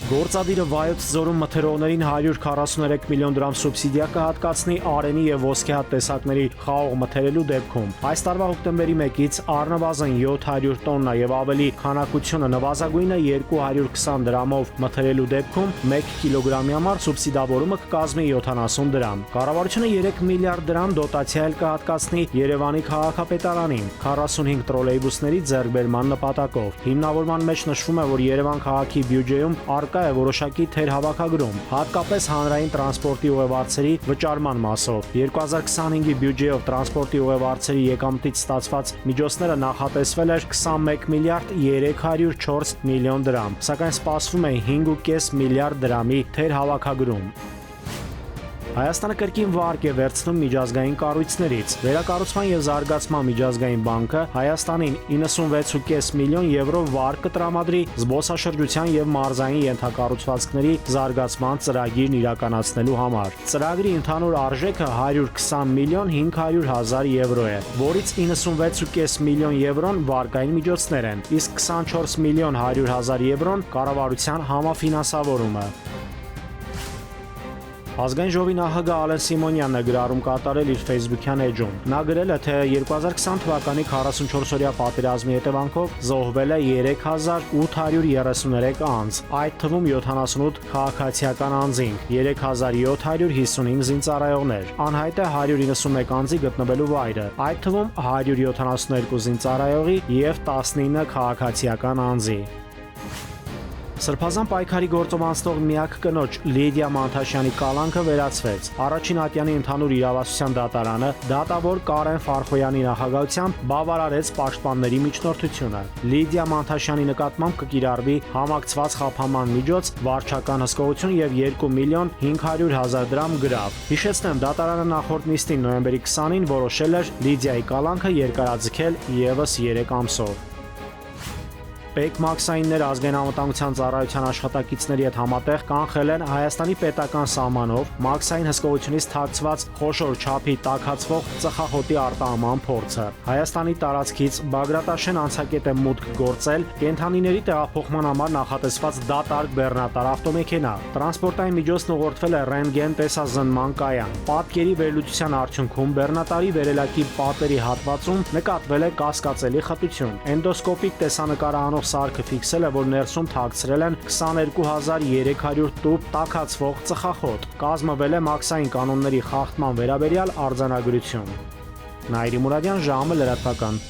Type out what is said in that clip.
Գործադիրը Վայոց ձորում մթերողներին 143 միլիոն դրամ սուբսիդիա կհատկացնի արենի եւ ոսկեհատ տեսակների խաղող մթերելու դեպքում։ Այս տարվա հոկտեմբերի 1-ից առնվազն 700 տոննա եւ ավելի քանակությունը նվազագույնը 220 դրամով մթերելու դեպքում 1 կիլոգրամի համար սուբսիդավորումը կկազմի 70 դրամ։ Կառավարությունը 3 միլիարդ դրամ դոտացիա էլ կհատկացնի Երևանի քաղաքապետարանին 45 տրոլեյբուսների ձեռքբերման նպատակով։ Հիմնավորման մեջ նշվում է, որ Երևան քաղաքի բյուջեում կա է որոշակի թերհավաքագրում, հատկապես հանրային տրանսպորտի ուղևորների վճարման մասով։ 2025-ի բյուջեով տրանսպորտի ուղևորների եկամտից ստացված միջոցները նախատեսվել էր 21 միլիարդ 304 միլիոն դրամ, սակայն սպասվում է 5.5 միլիարդ դրամի թերհավաքագրում։ Հայաստանը կրկին վարկ է վերցնում միջազգային կառույցներից։ Վերակառուցման եւ զարգացման միջազգային բանկը Հայաստանին 96.5 միլիոն եվրո վարկ կտրամադրի զբոսաշրջության եւ մարզային ենթակառուցվածքների զարգացման ծրագիրն իրականացնելու համար։ Ծրագրի ընդհանուր արժեքը 120 միլիոն 500 հազար եվրո է, որից 96.5 միլիոն եվրոն վարկային միջոցներ են, իսկ 24 միլիոն 100 հազար եվրոն կառավարության համաֆինանսավորումը։ Ազգային ժողովի նախագահ Ալեն Սիմոնյանն է գրառում կատարել իր Facebook-յան էջում։ Նա գրել է, թե 2020 թվականի 44-օրյա պատերազմի հետևանքով զոհվել է 3833 անձ, այդ թվում 78 քաղաքացիական անձինք, 3755 զինծառայողներ։ Անհայտ է 191 անձի գտնվելու վայրը, այդ թվում 172 զինծառայողի եւ 19 քաղաքացիական անձի։ Սրբազան պայքարի գործով անցնող միակ կնոջ Լիդիա Մանթաշյանի կալանքը վերացվեց։ Առաջին ատյանի ընդհանուր իրավասության դատարանը դատավոր Կարեն Ֆարխոյանի նախագահությամբ բավարարեց պաշտպանների միջնորդությունը։ Լիդիա Մանթաշյանի նկատմամբ կկիրառվի համակցված խափանման միջոց, վարչական հսկողություն եւ 2 միլիոն 500 հազար դրամ գրավ։ Հիշեցնեմ, դատարանը նախորդ նիստին նոյեմբերի 20-ին որոշել էր Լիդիայի կալանքը երկարաձգել եւս 3 ամսով։ Պեկ Մաքսայիններ ազգային անվտանգության ծառայության աշխատակիցների հետ համատեղ կանխել են Հայաստանի պետական սահմանով Մաքսային հսկողությունից թաքցված խոշոր չափի տաքացվող ծխախոտի արտահանման փորձը։ Հայաստանի տարածքից Բագրատաշեն անցակետ է մուտք գործել կենդանիների տեղափոխման համար նախատեսված դատարկ բեռնատար ավտոմեքենա։ Տրանսպորտային միջոցն ուղղորդվել է ռենտգեն տեսազնման կայան։ Պատկերի վերլուծության արդյունքում բեռնատարի վերելակի պատերի հատվածում նկատվել է կասկածելի խտություն։ Էնդոսկոպիկ տեսանկարահանող սարքը ֆիքսել է, որ ներսում թաքցրել են 22300 տուփ տաքացվող ծխախոտ։ Կազմվել է Մաքսային կանոնների խախտման վերաբերյալ արձանագրություն։ Նաիրի Մուրադյան, ժամը լրատվական։